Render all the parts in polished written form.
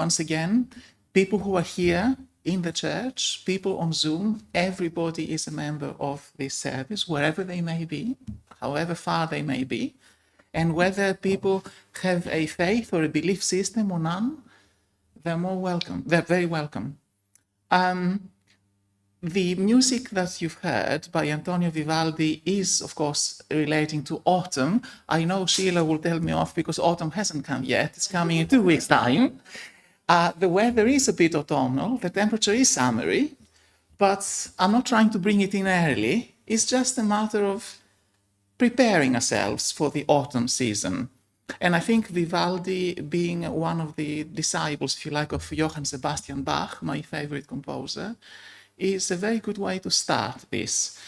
once again, people who are here in the church, people on Zoom, everybody is a member of this service, wherever they may be, however far they may be, and whether people have a faith or a belief system or none, they're more welcome. They're very welcome. The music that you've heard by Antonio Vivaldi is, of course, relating to autumn. I know Sheila will tell me off because autumn hasn't come yet. It's coming in 2 weeks' time. The weather is a bit autumnal. The temperature is summery, but I'm not trying to bring it in early. It's just a matter of preparing ourselves for the autumn season. And I think Vivaldi, being one of the disciples, if you like, of Johann Sebastian Bach, my favorite composer, is a very good way to start this.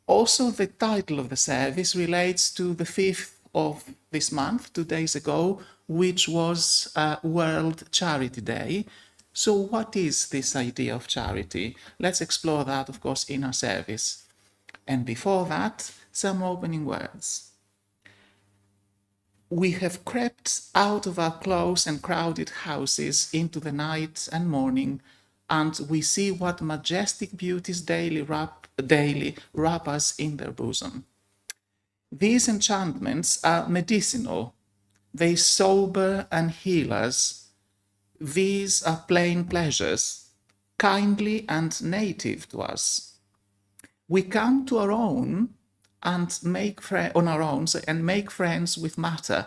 Also, the title of the service relates to the 5th of this month, 2 days ago, which was World Charity Day. So what is this idea of charity? Let's explore that, of course, in our service. And before that, some opening words. We have crept out of our close and crowded houses into the night and morning, and we see what majestic beauties daily wrap us in their bosom. These enchantments are medicinal. They sober and heal us. These are plain pleasures, kindly and native to us. We come to our own and make friends with matter.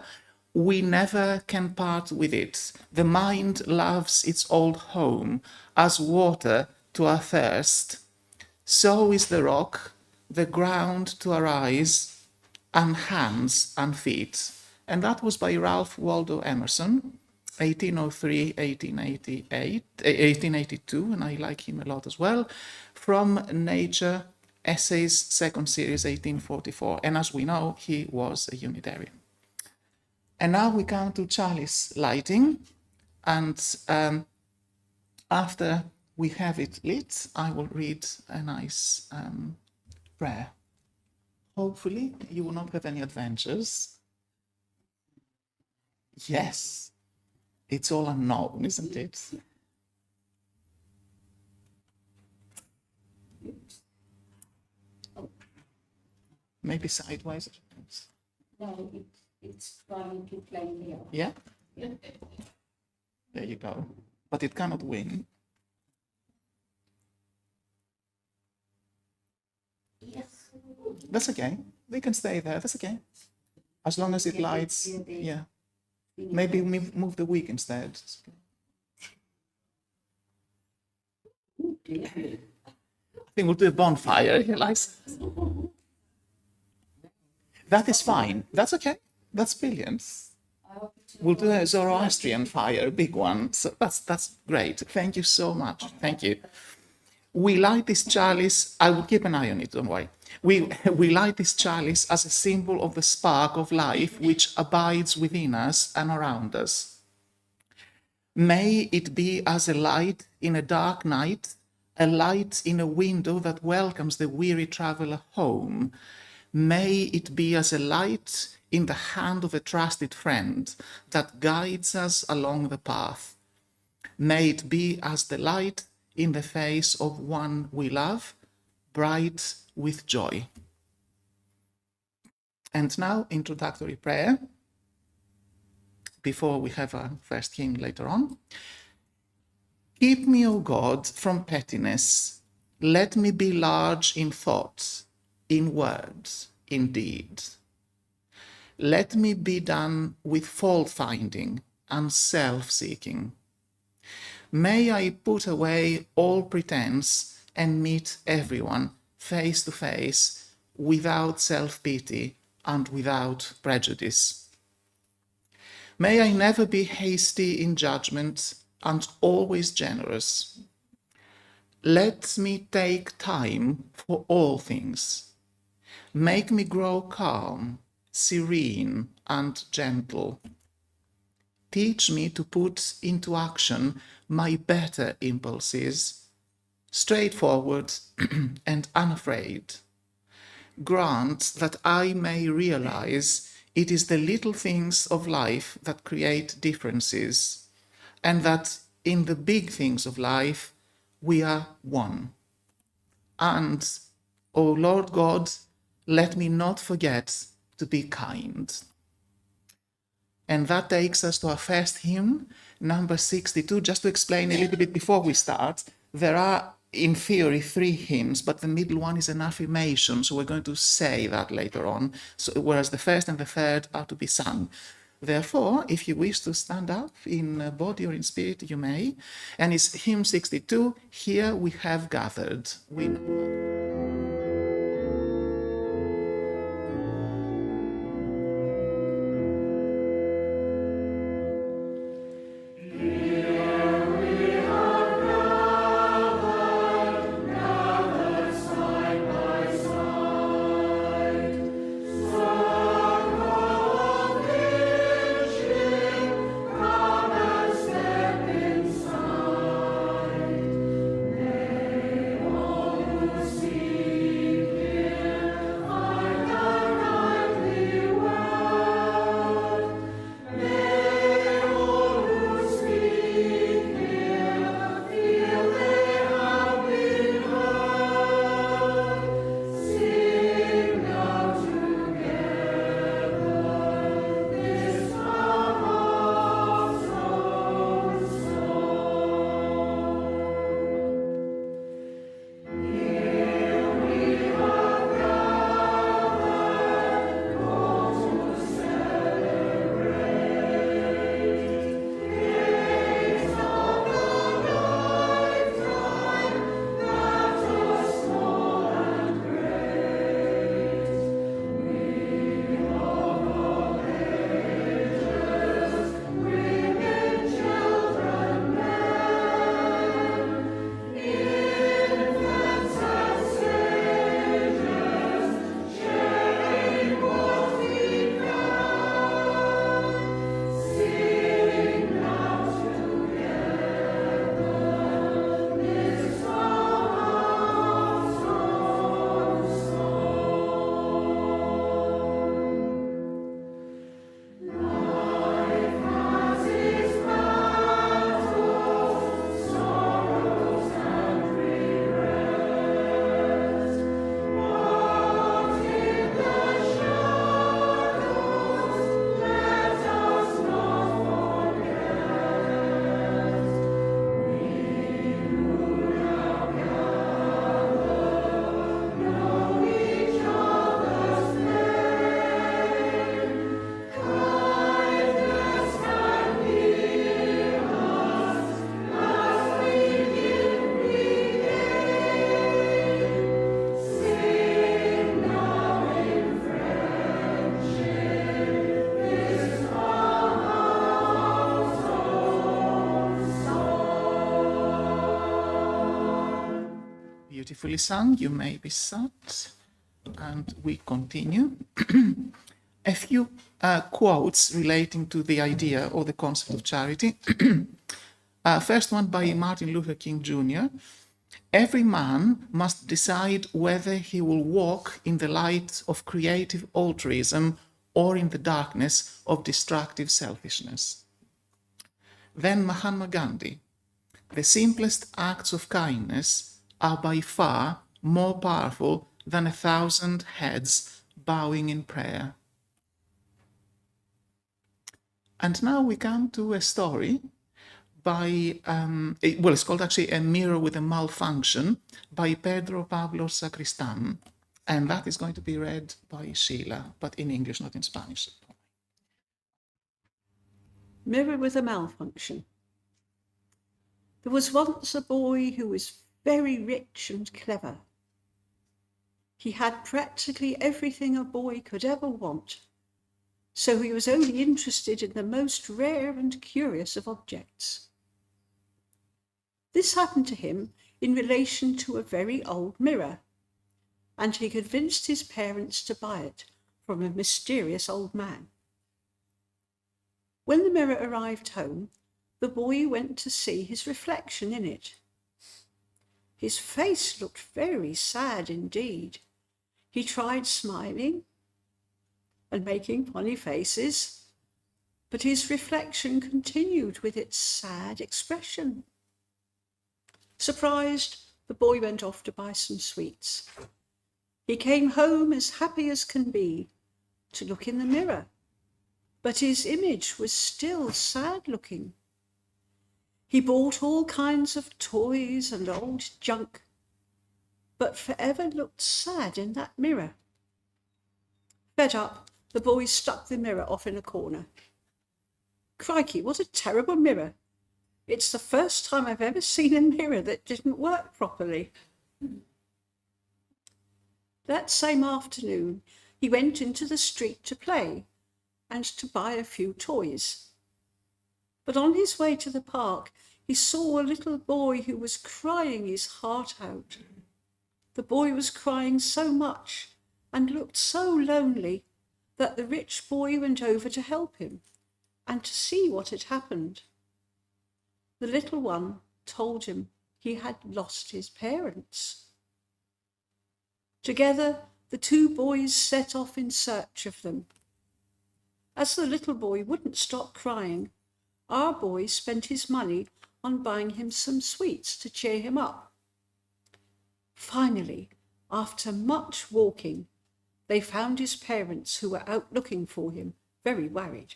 We never can part with it. The mind loves its old home as water to our thirst. So is the rock, the ground to our eyes, and hands and feet. And that was by Ralph Waldo Emerson, 1803, 1882, and I like him a lot as well, from Nature Essays, second series, 1844. And as we know, he was a Unitarian. And now we come to chalice lighting. And after we have it lit, I will read a nice prayer. Hopefully, you will not have any adventures. Yes, it's all unknown, isn't it? Maybe sideways. No, it's trying to play me off. Yeah? There you go. But it cannot win. Yes. That's okay. They can stay there. That's okay. As long as it lights. Yeah. Maybe move the wick instead. I think we'll do a bonfire. He likes. That is fine. That's okay. That's brilliant. We'll do a Zoroastrian fire, a big one. So that's great. Thank you so much. Thank you. We light this chalice. I will keep an eye on it, don't worry. We light this chalice as a symbol of the spark of life which abides within us and around us. May it be as a light in a dark night, a light in a window that welcomes the weary traveler home. May it be as a light in the hand of a trusted friend that guides us along the path. May it be as the light in the face of one we love, bright with joy. And now, introductory prayer, before we have our first hymn later on. Keep me, O God, from pettiness. Let me be large in thought, in words, in deed. Let me be done with fault-finding and self-seeking. May I put away all pretense and meet everyone face to face without self-pity and without prejudice. May I never be hasty in judgment and always generous. Let me take time for all things. Make me grow calm, serene, and gentle. Teach me to put into action my better impulses, straightforward and unafraid. Grant that I may realize it is the little things of life that create differences, and that in the big things of life, we are one. And, O Lord God, let me not forget to be kind. And that takes us to our first hymn, number 62. Just to explain a little bit before we start, there are, in theory, 3 hymns, but the middle one is an affirmation, so we're going to say that later on, so, whereas the first and the third are to be sung. Therefore, if you wish to stand up in body or in spirit, you may. And it's hymn 62, Here We Have Gathered. We know. Beautifully sung, you may be sat, and we continue. A few quotes relating to the idea or the concept of charity. First one by Martin Luther King Jr. Every man must decide whether he will walk in the light of creative altruism or in the darkness of destructive selfishness. Then Mahatma Gandhi. The simplest acts of kindness are by far more powerful than 1,000 heads bowing in prayer. And now we come to a story by, it's called actually A Mirror with a Malfunction by Pedro Pablo Sacristan. And that is going to be read by Sheila, but in English, not in Spanish. Mirror with a Malfunction. There was once a boy who was very rich and clever. He had practically everything a boy could ever want, so he was only interested in the most rare and curious of objects. This happened to him in relation to a very old mirror, and he convinced his parents to buy it from a mysterious old man. When the mirror arrived home, the boy went to see his reflection in it. His face looked very sad indeed. He tried smiling and making funny faces, but his reflection continued with its sad expression. Surprised, the boy went off to buy some sweets. He came home as happy as can be to look in the mirror, but his image was still sad looking. He bought all kinds of toys and old junk, but forever looked sad in that mirror. Fed up, the boy stuck the mirror off in a corner. Crikey, what a terrible mirror! It's the first time I've ever seen a mirror that didn't work properly. That same afternoon, he went into the street to play and to buy a few toys. But on his way to the park, he saw a little boy who was crying his heart out. The boy was crying so much and looked so lonely that the rich boy went over to help him and to see what had happened. The little one told him he had lost his parents. Together, the two boys set off in search of them. As the little boy wouldn't stop crying, our boy spent his money on buying him some sweets to cheer him up. Finally, after much walking, they found his parents, who were out looking for him, very worried.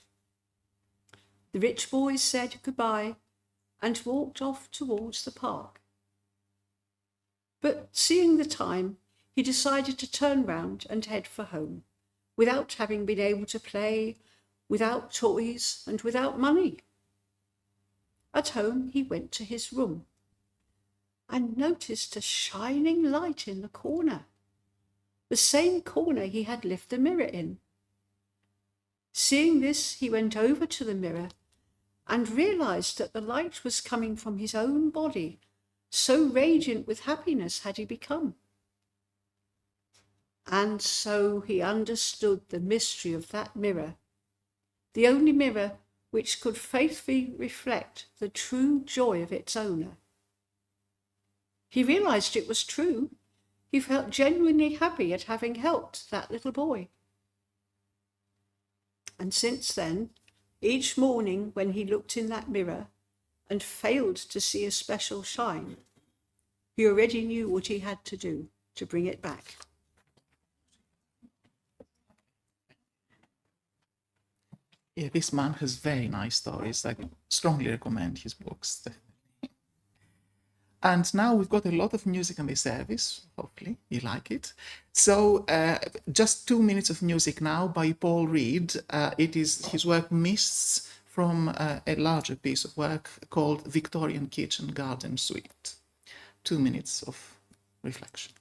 The rich boy said goodbye and walked off towards the park. But seeing the time, he decided to turn round and head for home, without having been able to play, without toys and without money. At home, he went to his room and noticed a shining light in the corner, the same corner he had left the mirror in. Seeing this, he went over to the mirror and realized that the light was coming from his own body, so radiant with happiness had he become. And so he understood the mystery of that mirror, the only mirror which could faithfully reflect the true joy of its owner. He realized it was true. He felt genuinely happy at having helped that little boy. And since then, each morning when he looked in that mirror and failed to see a special shine, he already knew what he had to do to bring it back. Yeah, this man has very nice stories. I strongly recommend his books. And now we've got a lot of music in the service. Hopefully you like it. So just 2 minutes of music now by Paul Reed. It is his work Mists from a larger piece of work called Victorian Kitchen Garden Suite. 2 minutes of reflection.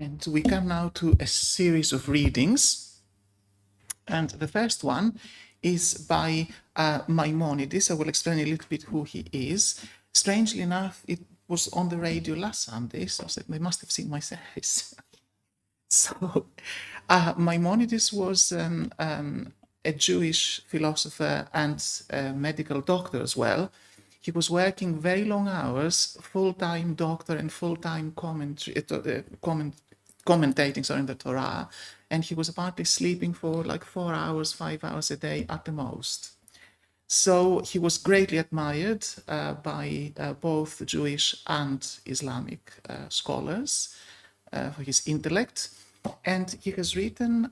And we come now to a series of readings. And the first one is by Maimonides. I will explain a little bit who he is. Strangely enough, it was on the radio last Sunday, so they must have seen my service. So Maimonides was a Jewish philosopher and a medical doctor as well. He was working very long hours, full-time doctor and full-time commentating the Torah, and he was apparently sleeping for like 4 hours, 5 hours a day at the most. So he was greatly admired by both Jewish and Islamic scholars for his intellect. And he has written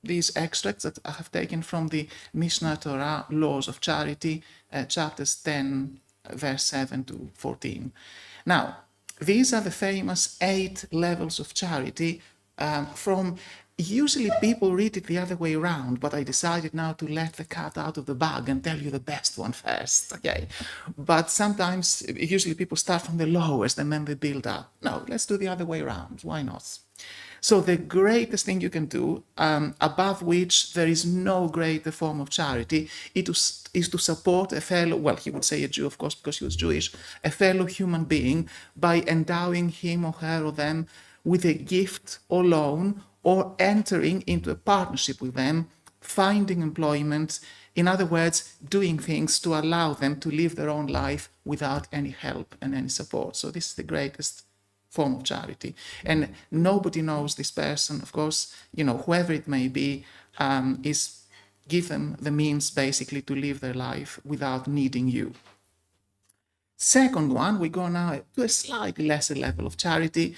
these extracts that I have taken from the Mishnah Torah, Laws of Charity, chapters 10, verse 7 to 14. Now, these are the famous 8 levels of charity from usually people read it the other way around, but I decided now to let the cat out of the bag and tell you the best one first, okay? But sometimes, usually people start from the lowest and then they build up. No, let's do the other way around. Why not? So the greatest thing you can do, above which there is no greater form of charity, is to support a fellow, well, he would say a Jew, of course, because he was Jewish, a fellow human being by endowing him or her or them with a gift or loan, or entering into a partnership with them, finding employment, in other words, doing things to allow them to live their own life without any help and any support. So this is the greatest form of charity. And nobody knows this person, of course, whoever it may be, is give them the means basically to live their life without needing you. Second one, we go now to a slightly lesser level of charity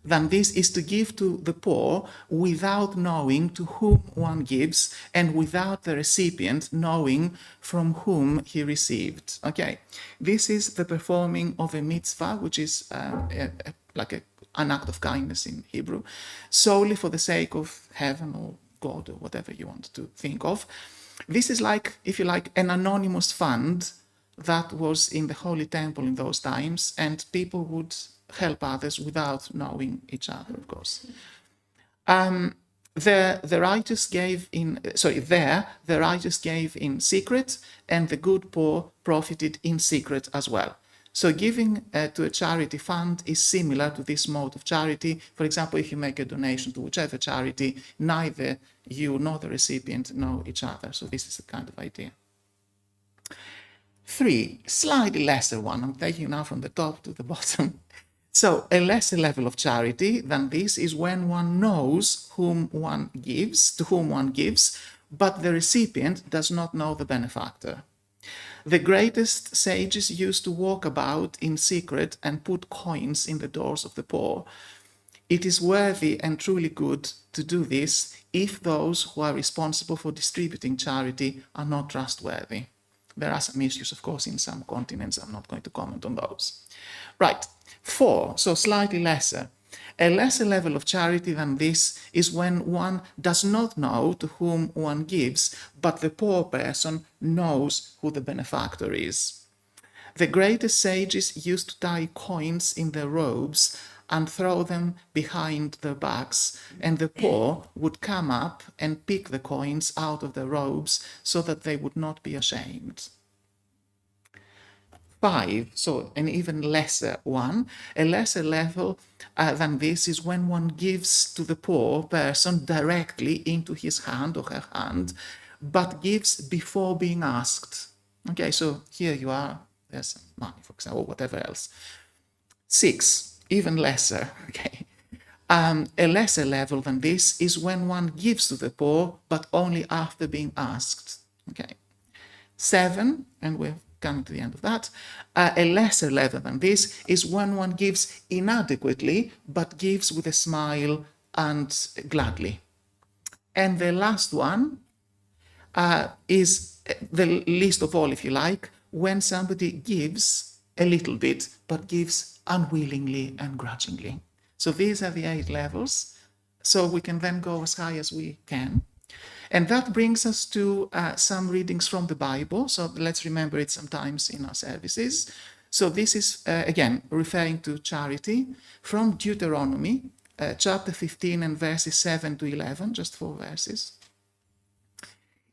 than this, is to give to the poor without knowing to whom one gives and without the recipient knowing from whom he received. Okay, this is the performing of a mitzvah, which is an act of kindness in Hebrew, solely for the sake of heaven or God or whatever you want to think of. This is like, if you like, an anonymous fund that was in the Holy Temple in those times, and people would help others without knowing each other, of course. The righteous gave in secret, and the good poor profited in secret as well. So giving to a charity fund is similar to this mode of charity. For example, if you make a donation to whichever charity, neither you nor the recipient know each other. So this is the kind of idea. 3, slightly lesser one. I'm taking now from the top to the bottom. So a lesser level of charity than this is when one knows to whom one gives, but the recipient does not know the benefactor. The greatest sages used to walk about in secret and put coins in the doors of the poor. It is worthy and truly good to do this if those who are responsible for distributing charity are not trustworthy. There are some issues, of course, in some continents. I'm not going to comment on those. Right. 4, so slightly lesser. A lesser level of charity than this is when one does not know to whom one gives, but the poor person knows who the benefactor is. The greatest sages used to tie coins in their robes and throw them behind their backs, and the poor would come up and pick the coins out of their robes so that they would not be ashamed. 5, so an even lesser one, a lesser level than this is when one gives to the poor person directly into his hand or her hand, but gives before being asked. Okay, so here you are, there's some money, for example, or whatever else. 6, even lesser, okay. A lesser level than this is when one gives to the poor, but only after being asked. Okay. 7, and we're coming to the end of that, a lesser level than this is when one gives inadequately, but gives with a smile and gladly. And the last one is the least of all, if you like, when somebody gives a little bit, but gives unwillingly and grudgingly. So these are the 8 levels. So we can then go as high as we can. And that brings us to some readings from the Bible. So let's remember it sometimes in our services. So this is, again, referring to charity from Deuteronomy chapter 15 and verses 7 to 11, just 4 verses.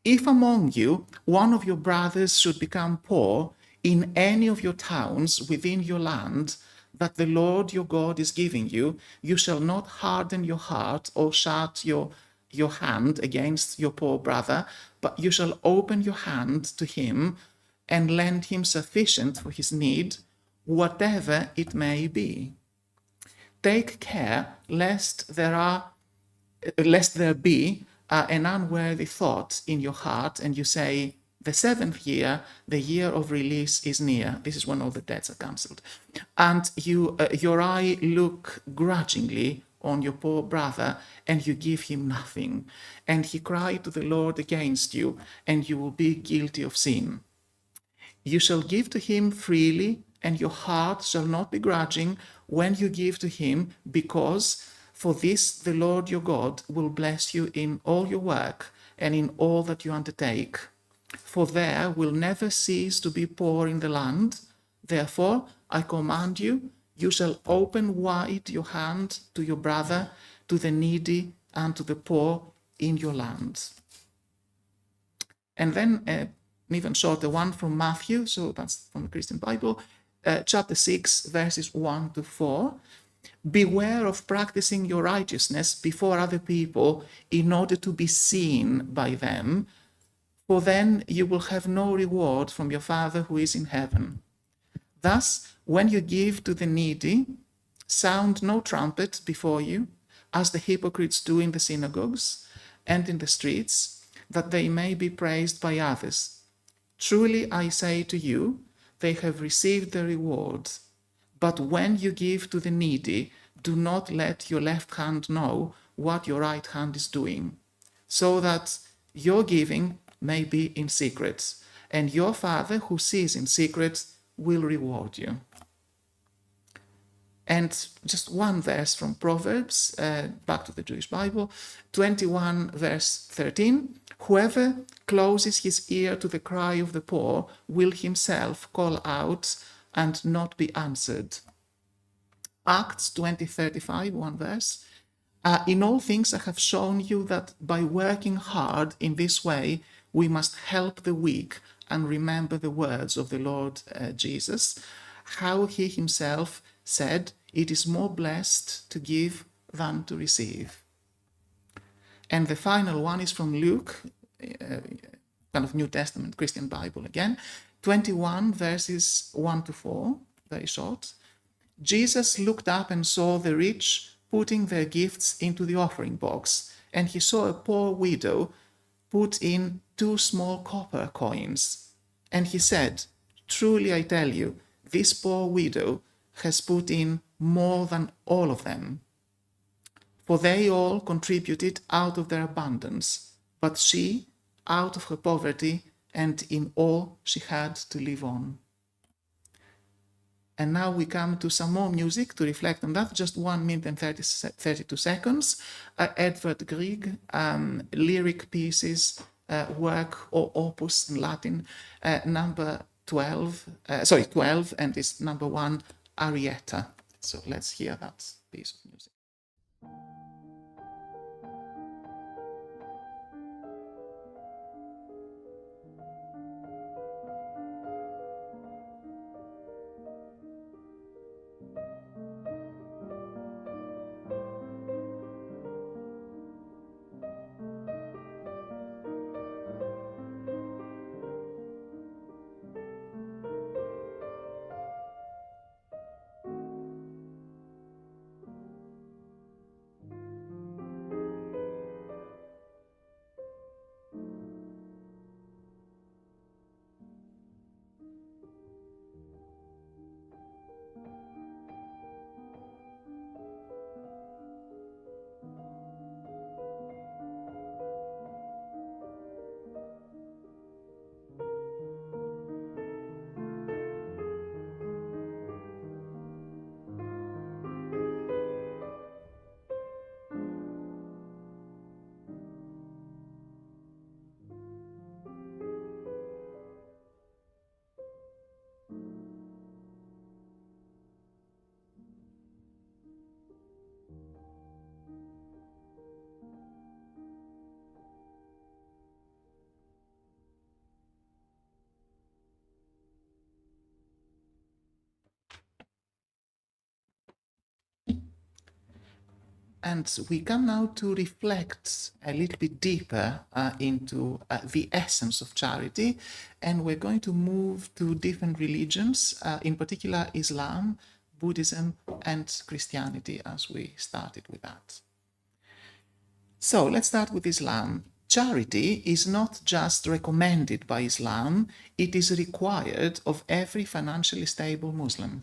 If among you one of your brothers should become poor in any of your towns within your land that the Lord your God is giving you, you shall not harden your heart or shut your hand against your poor brother, but you shall open your hand to him and lend him sufficient for his need, whatever it may be. Take care lest there be an unworthy thought in your heart, and you say, the 7th year, the year of release is near. This is when all the debts are cancelled. And your eye look grudgingly on your poor brother, and you give him nothing. And he cry to the Lord against you, and you will be guilty of sin. You shall give to him freely, and your heart shall not be grudging when you give to him, because for this the Lord your God will bless you in all your work and in all that you undertake. For there will never cease to be poor in the land. Therefore I command you, you shall open wide your hand to your brother, to the needy, and to the poor in your land. And then an even shorter one from Matthew, so that's from the Christian Bible, chapter 6, verses 1 to 4. Beware of practicing your righteousness before other people in order to be seen by them, for then you will have no reward from your Father who is in heaven. Thus, when you give to the needy, sound no trumpet before you, as the hypocrites do in the synagogues and in the streets, that they may be praised by others. Truly I say to you, they have received their reward. But when you give to the needy, do not let your left hand know what your right hand is doing, so that your giving may be in secret, and your Father who sees in secret will reward you. And just one verse from Proverbs, back to the Jewish Bible, 21 verse 13. Whoever closes his ear to the cry of the poor will himself call out and not be answered. Acts 20:35, one verse. In all things I have shown you that by working hard in this way, we must help the weak and remember the words of the Lord Jesus, how he himself said, it is more blessed to give than to receive. And the final one is from Luke, kind of New Testament Christian Bible again, 21 verses 1 to 4, very short. Jesus looked up and saw the rich putting their gifts into the offering box, and he saw a poor widow put in 2 small copper coins. And he said, truly I tell you, this poor widow has put in more than all of them. For they all contributed out of their abundance, but she out of her poverty and in all she had to live on. And now we come to some more music to reflect on that, just 1 minute and 32 seconds. Edward Grieg, lyric pieces, work or opus in Latin, number 12, and is number 1, Arietta. So let's hear that piece of music. And we come now to reflect a little bit deeper into the essence of charity. And we're going to move to different religions, in particular Islam, Buddhism, and Christianity, as we started with that. So let's start with Islam. Charity is not just recommended by Islam, it is required of every financially stable Muslim.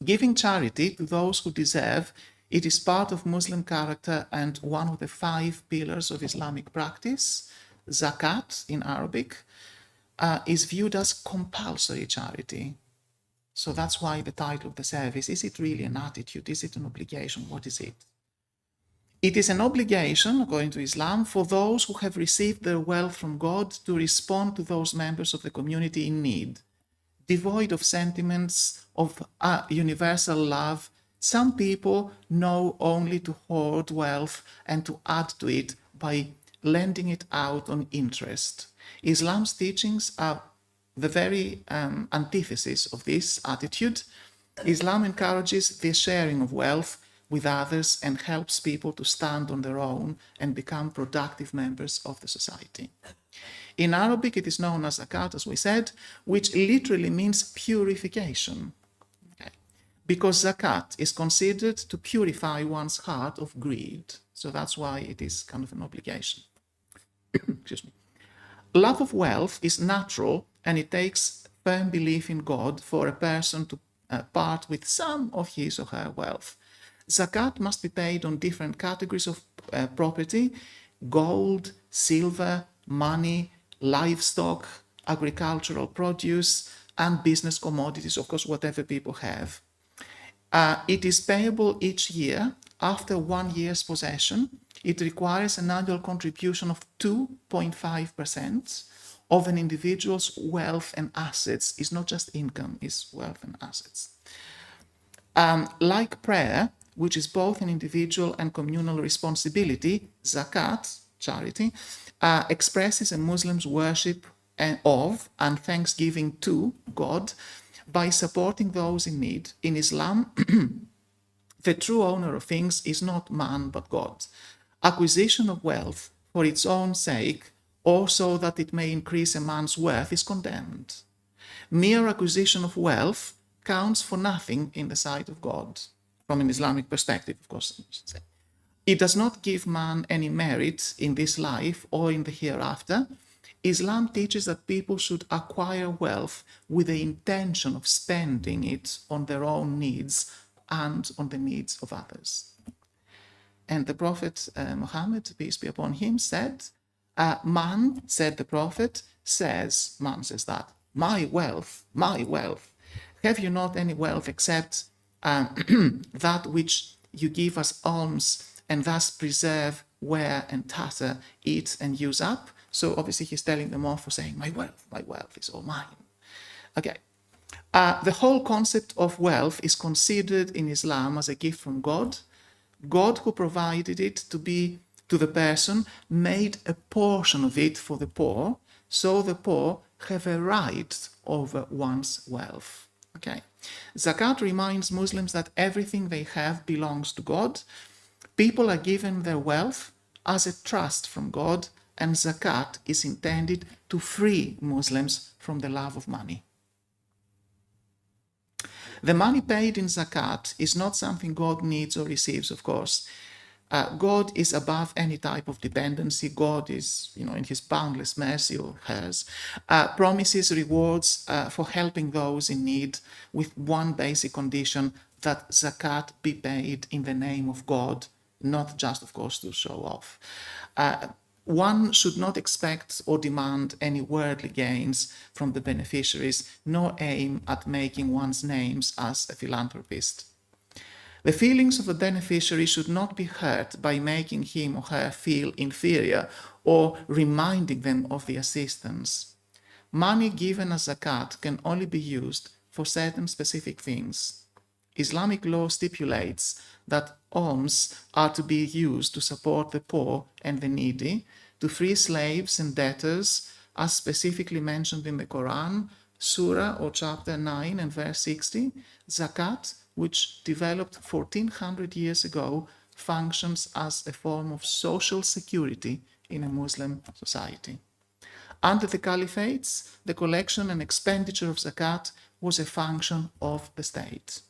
Giving charity to those who deserve it is part of Muslim character and one of the 5 pillars of Islamic practice. Zakat, in Arabic, is viewed as compulsory charity. So that's why the title of the service, is it really an attitude? Is it an obligation? What is it? It is an obligation, according to Islam, for those who have received their wealth from God to respond to those members of the community in need. Devoid of sentiments of universal love, some people know only to hoard wealth and to add to it by lending it out on interest. Islam's teachings are the very antithesis of this attitude. Islam encourages the sharing of wealth with others and helps people to stand on their own and become productive members of the society. In Arabic, it is known as zakat, as we said, which literally means purification. Okay. Because zakat is considered to purify one's heart of greed. So that's why it is kind of an obligation. Excuse me. Love of wealth is natural, and it takes firm belief in God for a person to part with some of his or her wealth. Zakat must be paid on different categories of property: gold, silver, money, livestock, agricultural produce, and business commodities, of course, whatever people have. It is payable each year after 1 year's possession. It requires an annual contribution of 2.5% of an individual's wealth and assets. It's not just income, it's wealth and assets. Like prayer, which is both an individual and communal responsibility, zakat, charity, expresses a Muslim's worship of and thanksgiving to God by supporting those in need. In Islam, the true owner of things is not man but God. Acquisition of wealth for its own sake, or so that it may increase a man's worth, is condemned. Mere acquisition of wealth counts for nothing in the sight of God, from an Islamic perspective, of course. It does not give man any merit in this life or in the hereafter. Islam teaches that people should acquire wealth with the intention of spending it on their own needs and on the needs of others. And the Prophet Muhammad, peace be upon him, said, man, said the Prophet, man says that, my wealth, have you not any wealth except that which you give as alms and thus preserve, wear and tatter, eat and use up? So obviously he's telling them off for saying, my wealth is all mine. Okay. The whole concept of wealth is considered in Islam as a gift from God. God, who provided it to the person, made a portion of it for the poor, so the poor have a right over one's wealth. Okay. Zakat reminds Muslims that everything they have belongs to God. People are given their wealth as a trust from God, and zakat is intended to free Muslims from the love of money. The money paid in zakat is not something God needs or receives, of course. God is above any type of dependency. God is, in his boundless mercy, or hers, promises rewards for helping those in need, with one basic condition: that zakat be paid in the name of God, not just, of course, to show off. One should not expect or demand any worldly gains from the beneficiaries, nor aim at making one's names as a philanthropist. The feelings of the beneficiary should not be hurt by making him or her feel inferior or reminding them of the assistance. Money given as zakat can only be used for certain specific things. Islamic law stipulates that alms are to be used to support the poor and the needy, to free slaves and debtors, as specifically mentioned in the Quran, Surah or chapter 9 and verse 60. Zakat, which developed 1400 years ago, functions as a form of social security in a Muslim society. Under the caliphates, the collection and expenditure of zakat was a function of the state.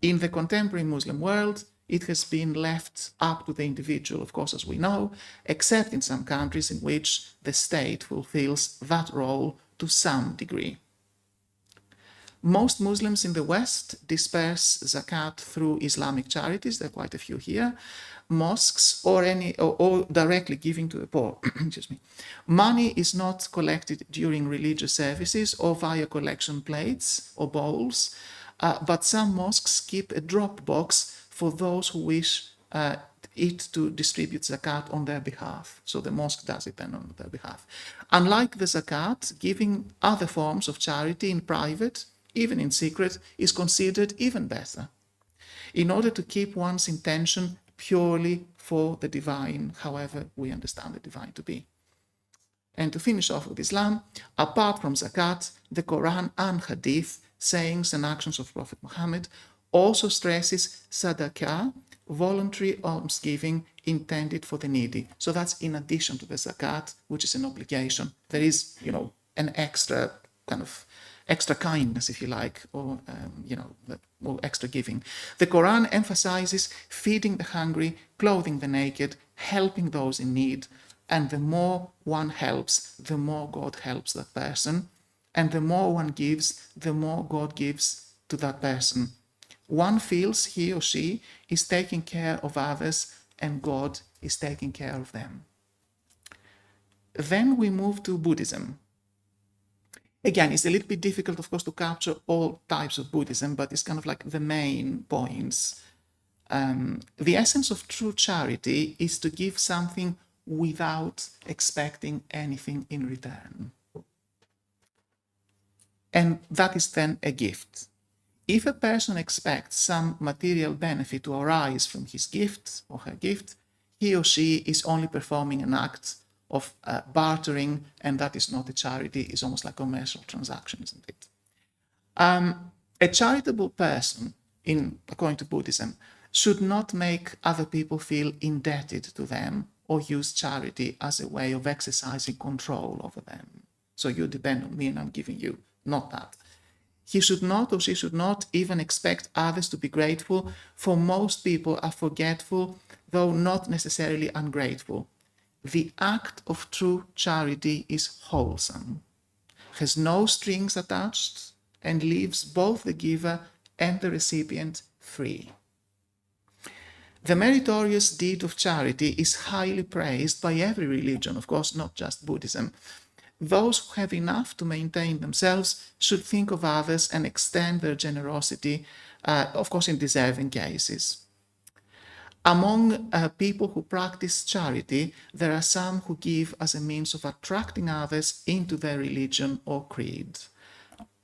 In the contemporary Muslim world, it has been left up to the individual, of course, as we know, except in some countries in which the state fulfills that role to some degree. Most Muslims in the West disperse zakat through Islamic charities, there are quite a few here, mosques, or directly giving to the poor. Excuse me. Money is not collected during religious services or via collection plates or bowls, but some mosques keep a drop box for those who wish it to distribute zakat on their behalf. So the mosque does it then on their behalf. Unlike the zakat, giving other forms of charity in private, even in secret, is considered even better, in order to keep one's intention purely for the divine, however we understand the divine to be. And to finish off with Islam, apart from zakat, the Quran and Hadith, sayings and actions of Prophet Muhammad, also stresses sadaqah, voluntary almsgiving intended for the needy. So that's in addition to the zakat, which is an obligation. There is, an extra kind of extra kindness, if you like, or extra giving. The Quran emphasizes feeding the hungry, clothing the naked, helping those in need, and the more one helps, the more God helps that person, and the more one gives, the more God gives to that person. One feels he or she is taking care of others, and God is taking care of them. Then we move to Buddhism. Again, it's a little bit difficult, of course, to capture all types of Buddhism, but it's kind of like the main points. The essence of true charity is to give something without expecting anything in return. And that is then a gift. If a person expects some material benefit to arise from his gift or her gift, he or she is only performing an act of bartering, and that is not a charity, it's almost like a commercial transaction, isn't it? A charitable person, according to Buddhism, should not make other people feel indebted to them or use charity as a way of exercising control over them. So you depend on me and I'm giving you, not that. He should not, or she should not, even expect others to be grateful, for most people are forgetful, though not necessarily ungrateful. The act of true charity is wholesome, has no strings attached, and leaves both the giver and the recipient free. The meritorious deed of charity is highly praised by every religion, of course, not just Buddhism. Those who have enough to maintain themselves should think of others and extend their generosity, of course, in deserving cases. Among people who practice charity, there are some who give as a means of attracting others into their religion or creed.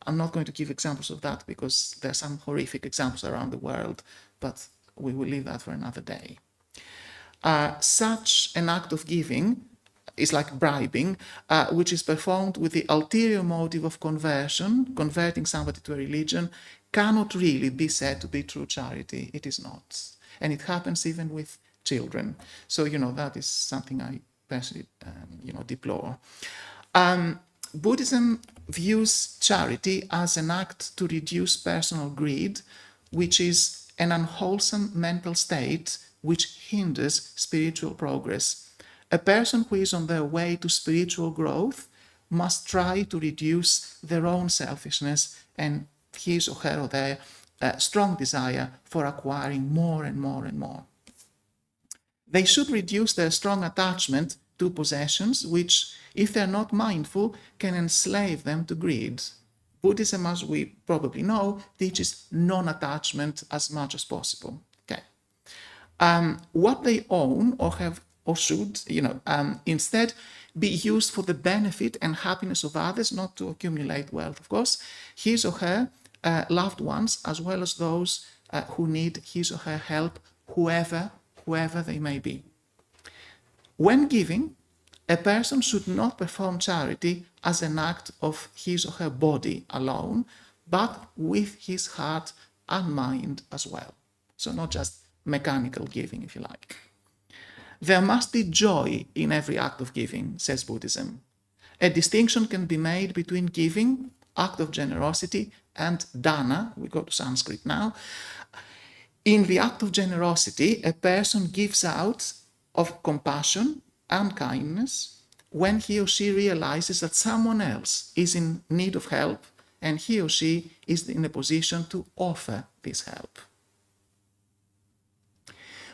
I'm not going to give examples of that because there are some horrific examples around the world, but we will leave that for another day. Such an act of giving is like bribing, which is performed with the ulterior motive of converting somebody to a religion, cannot really be said to be true charity. It is not. And it happens even with children. So, that is something I personally, deplore. Buddhism views charity as an act to reduce personal greed, which is an unwholesome mental state which hinders spiritual progress. A person who is on their way to spiritual growth must try to reduce their own selfishness and his or her or their strong desire for acquiring more and more and more. They should reduce their strong attachment to possessions, which, if they're not mindful, can enslave them to greed. Buddhism, as we probably know, teaches non-attachment as much as possible. Okay. What they own or have or should, instead be used for the benefit and happiness of others, not to accumulate wealth, of course, his or her loved ones, as well as those who need his or her help, whoever they may be. When giving, a person should not perform charity as an act of his or her body alone, but with his heart and mind as well. So not just mechanical giving, if you like. There must be joy in every act of giving, says Buddhism. A distinction can be made between giving, act of generosity, and dana. We go to Sanskrit now. In the act of generosity, a person gives out of compassion and kindness when he or she realizes that someone else is in need of help and he or she is in a position to offer this help.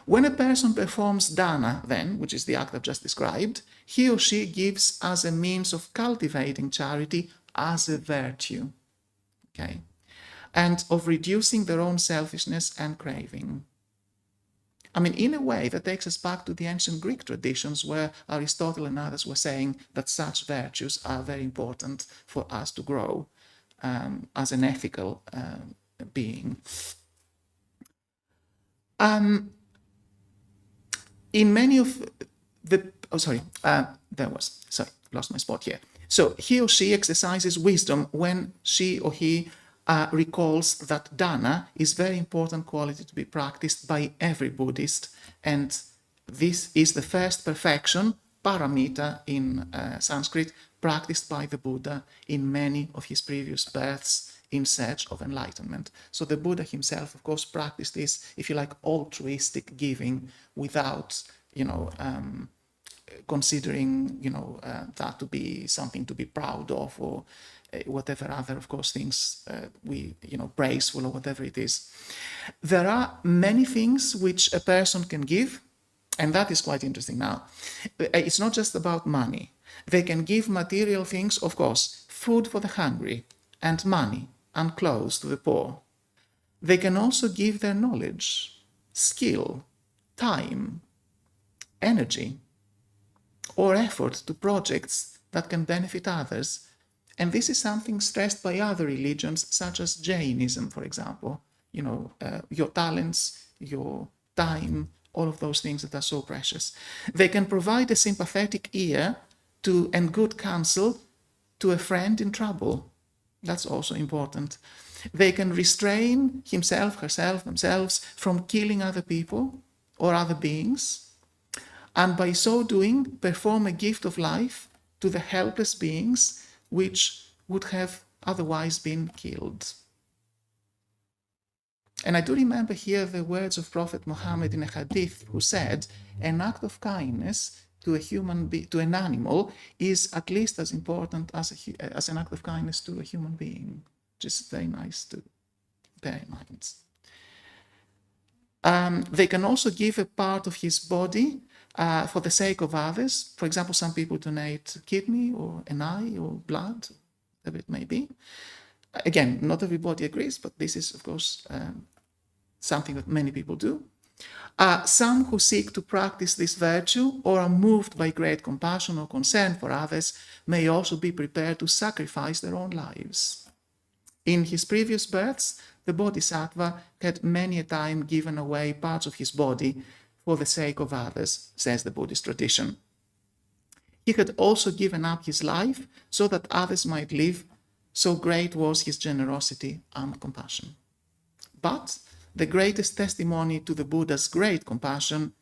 When a person performs dana, then, which is the act I've just described, he or she gives as a means of cultivating charity as a virtue, okay, and of reducing their own selfishness and craving. I mean, in a way, that takes us back to the ancient Greek traditions where Aristotle and others were saying that such virtues are very important for us to grow as an ethical being. In many of the, lost my spot here. So he or she exercises wisdom when she or he recalls that dana is very important quality to be practiced by every Buddhist, and this is the first perfection, paramita in Sanskrit, practiced by the Buddha in many of his previous births in search of enlightenment. So the Buddha himself, of course, practiced this, if you like, altruistic giving without, considering, that to be something to be proud of or whatever other, of course, things praiseful or whatever it is. There are many things which a person can give, and that is quite interesting now. It's not just about money. They can give material things, of course, food for the hungry, and money and clothes to the poor. They can also give their knowledge, skill, time, energy, or effort to projects that can benefit others. And this is something stressed by other religions, such as Jainism, for example. Your talents, your time, all of those things that are so precious. They can provide a sympathetic ear to and good counsel to a friend in trouble. That's also important. They can restrain himself, herself, themselves from killing other people or other beings, and by so doing, perform a gift of life to the helpless beings which would have otherwise been killed. And I do remember here the words of Prophet Muhammad in a hadith, who said, an act of kindness to an animal is at least as important as an act of kindness to a human being, which is very nice to bear in mind. They can also give a part of his body for the sake of others. For example, some people donate kidney or an eye or blood, whatever it may be. Again, not everybody agrees, but this is, of course, something that many people do. Some who seek to practice this virtue or are moved by great compassion or concern for others may also be prepared to sacrifice their own lives. In his previous births, the Bodhisattva had many a time given away parts of his body for the sake of others, says the Buddhist tradition. He had also given up his life so that others might live, so great was his generosity and compassion. But the greatest testimony to the Buddha's great compassion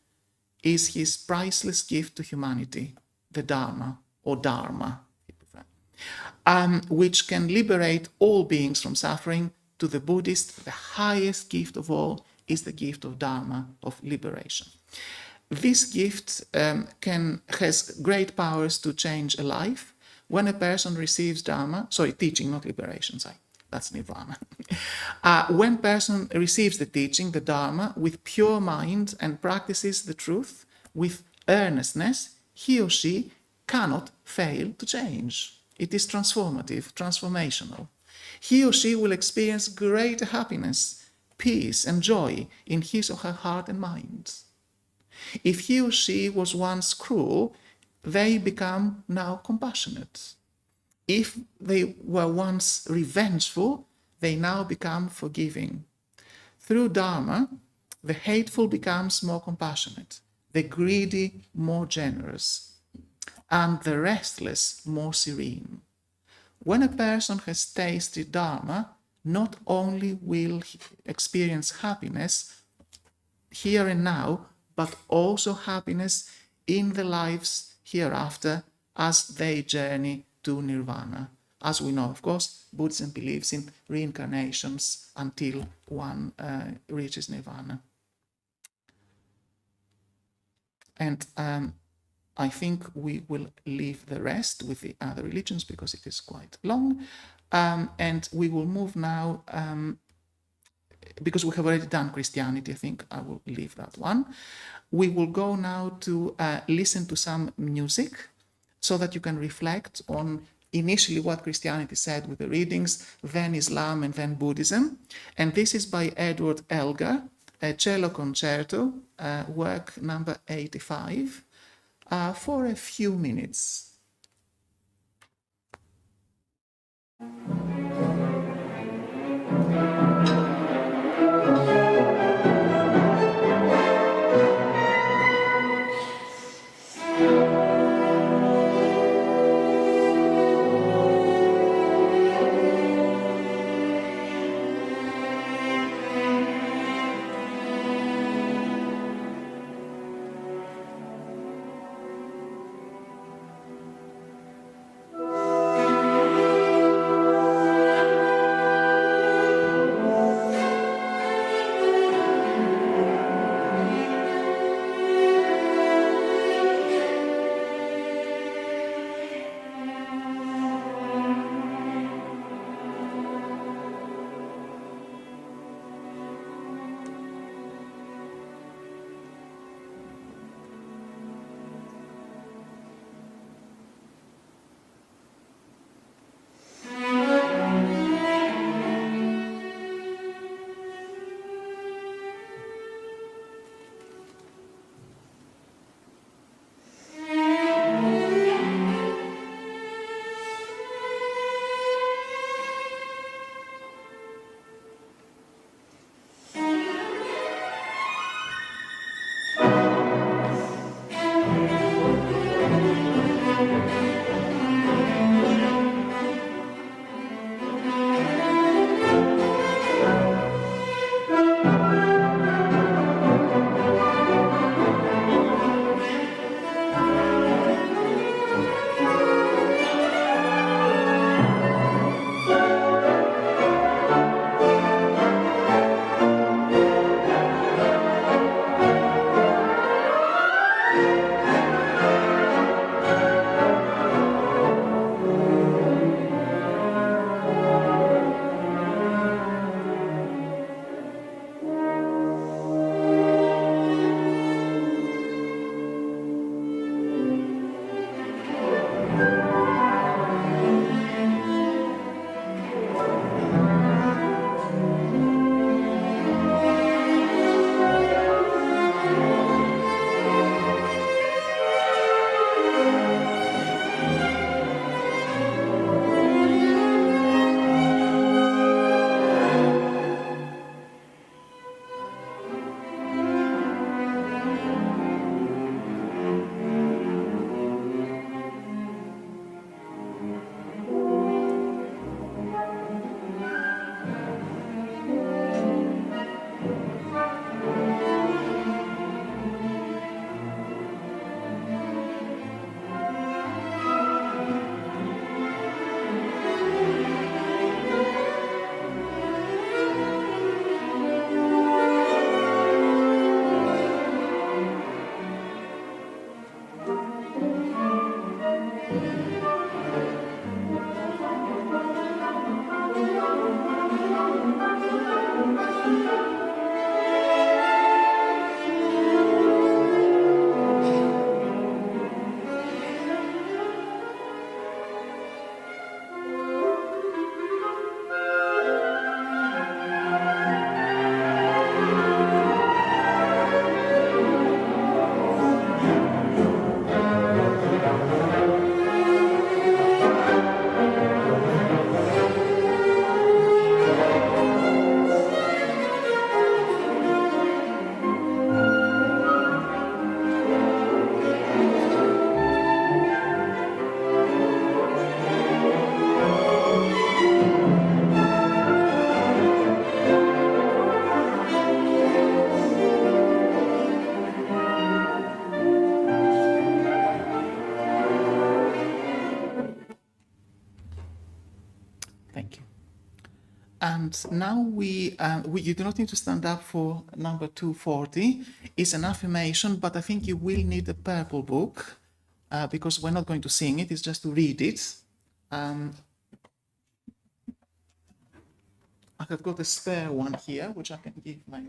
is his priceless gift to humanity, the Dharma, or Dharma, which can liberate all beings from suffering. To the Buddhist, the highest gift of all is the gift of Dharma, of liberation. This gift has great powers to change a life. When a person receives Dharma, teaching, not liberation, that's Nirvana. When a person receives the teaching, the Dharma, with pure mind and practices the truth with earnestness, he or she cannot fail to change. It is transformative, transformational. He or she will experience greater happiness, peace, and joy in his or her heart and mind. If he or she was once cruel, they become now compassionate. If they were once revengeful, they now become forgiving. Through Dharma, the hateful becomes more compassionate, the greedy more generous, and the restless more serene. When a person has tasted Dharma, not only will he experience happiness, here and now, but also happiness in the lives hereafter as they journey to nirvana. As we know, of course, Buddhism believes in reincarnations until one reaches nirvana. And I think we will leave the rest with the other religions because it is quite long. And we will move now, because we have already done Christianity, I think I will leave that one. We will go now to listen to some music so that you can reflect on initially what Christianity said with the readings, then Islam, and then Buddhism. And this is by Edgar, a cello concerto, work number 85, for a few minutes. And now you do not need to stand up for number 240. It's an affirmation, but I think you will need a purple book because we're not going to sing it, it's just to read it. I have got a spare one here, which I can give my...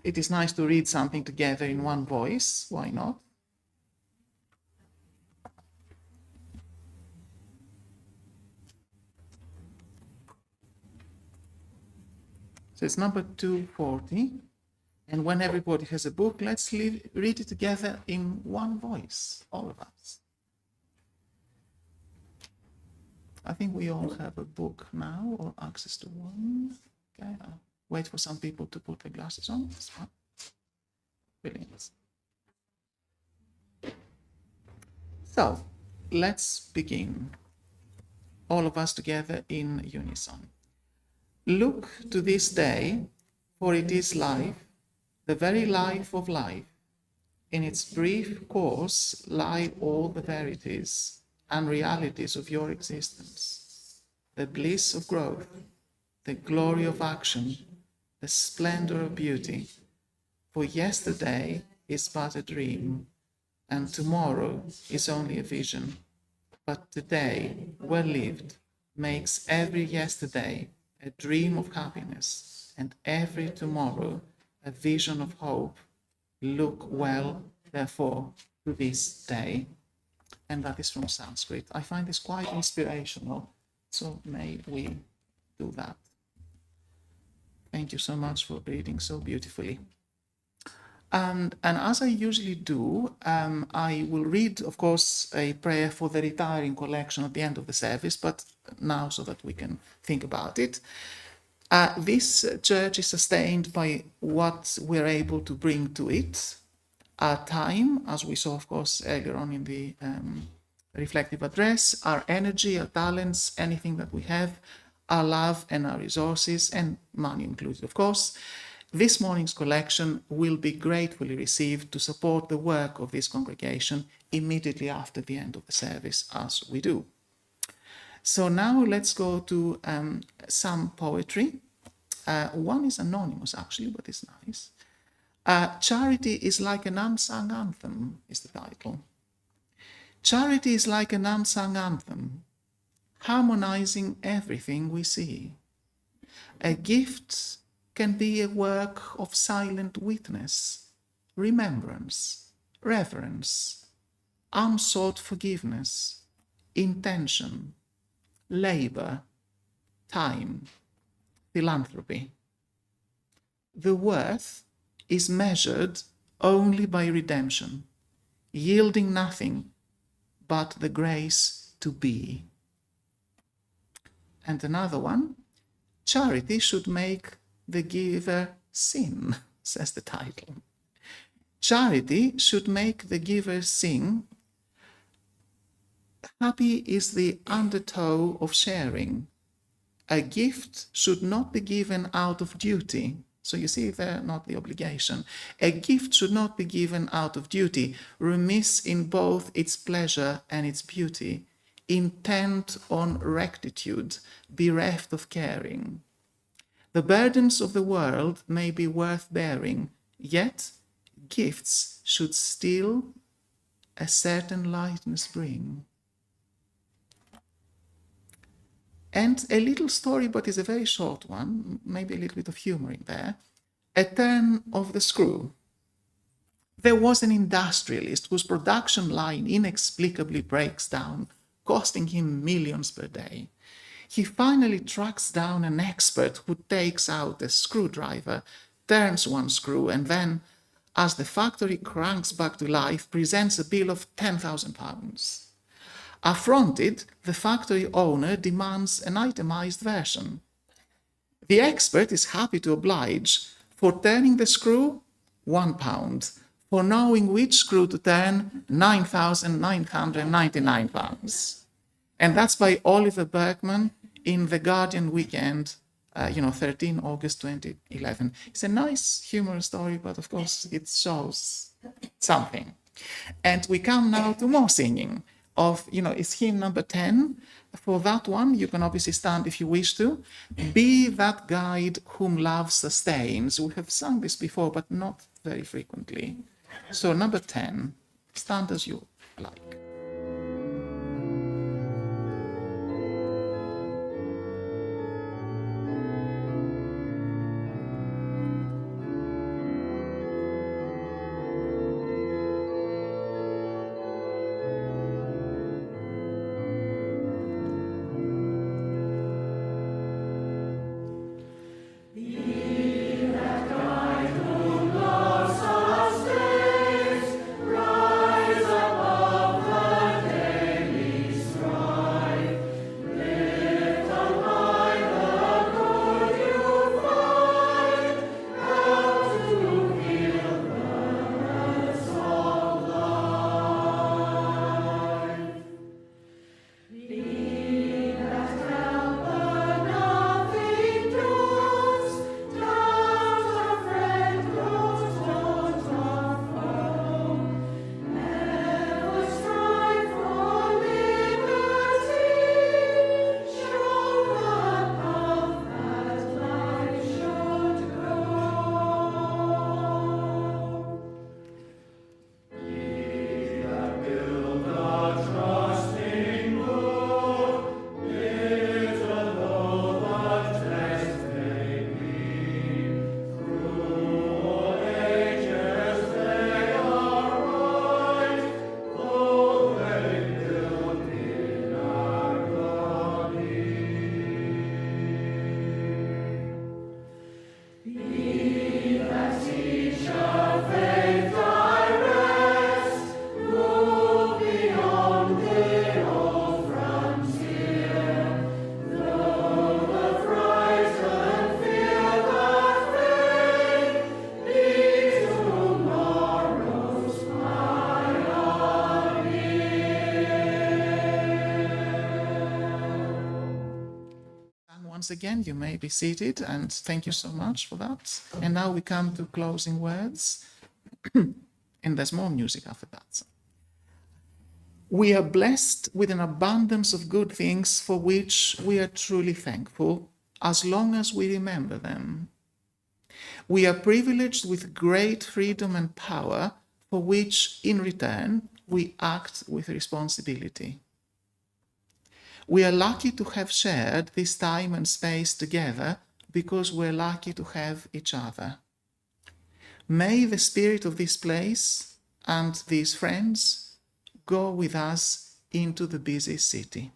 It is nice to read something together in one voice, why not? So it's number 240. And when everybody has a book, let's read it together in one voice, all of us. I think we all have a book now or access to one. Okay, I'll wait for some people to put their glasses on. That's fine. Brilliant. So let's begin. All of us together in unison. Look to this day, for it is life, the very life of life. In its brief course lie all the verities and realities of your existence, the bliss of growth, the glory of action, the splendor of beauty. For yesterday is but a dream, and tomorrow is only a vision. But today, well lived, makes every yesterday a dream of happiness, and every tomorrow a vision of hope. Look well, therefore, to this day. And that is from Sanskrit. I find this quite inspirational, so may we do that. Thank you so much for reading so beautifully. And as I usually do, I will read, of course, a prayer for the retiring collection at the end of the service, but now so that we can think about it. This church is sustained by what we're able to bring to it. Our time, as we saw, of course, earlier on in the reflective address, our energy, our talents, anything that we have, our love and our resources, and money included, of course. This morning's collection will be gratefully received to support the work of this congregation immediately after the end of the service, as we do. So now let's go to some poetry. One is anonymous, actually, but it's nice. Charity is like an unsung anthem, is the title. Charity is like an unsung anthem, harmonizing everything we see. A gift can be a work of silent witness, remembrance, reverence, unsought forgiveness, intention, labor, time, philanthropy. The worth is measured only by redemption, yielding nothing but the grace to be. And another one, charity should make the giver sin, says the title. Charity should make the giver sing. Happy is the undertow of sharing. A gift should not be given out of duty. So you see there, not the obligation. A gift should not be given out of duty, remiss in both its pleasure and its beauty, intent on rectitude, bereft of caring. The burdens of the world may be worth bearing, yet gifts should still a certain lightness bring. And a little story, but it's a very short one, maybe a little bit of humor in there. A turn of the screw. There was an industrialist whose production line inexplicably breaks down, costing him millions per day. He finally tracks down an expert who takes out a screwdriver, turns one screw, and then, as the factory cranks back to life, presents a bill of £10,000. Affronted, the factory owner demands an itemized version. The expert is happy to oblige. For turning the screw, £1. For knowing which screw to turn, £9,999. And that's by Oliver Berkman in The Guardian Weekend, 13 August 2011. It's a nice humorous story, but of course it shows something. And we come now to more singing of, it's hymn number 10. For that one, you can obviously stand if you wish to. Be that guide whom love sustains. We have sung this before, but not very frequently. So number 10, stand as you like. Once again, you may be seated, and thank you so much for that. And now we come to closing words, and there's more music after that. We are blessed with an abundance of good things for which we are truly thankful, as long as we remember them. We are privileged with great freedom and power, for which, in return, we act with responsibility. We are lucky to have shared this time and space together because we're lucky to have each other. May the spirit of this place and these friends go with us into the busy city.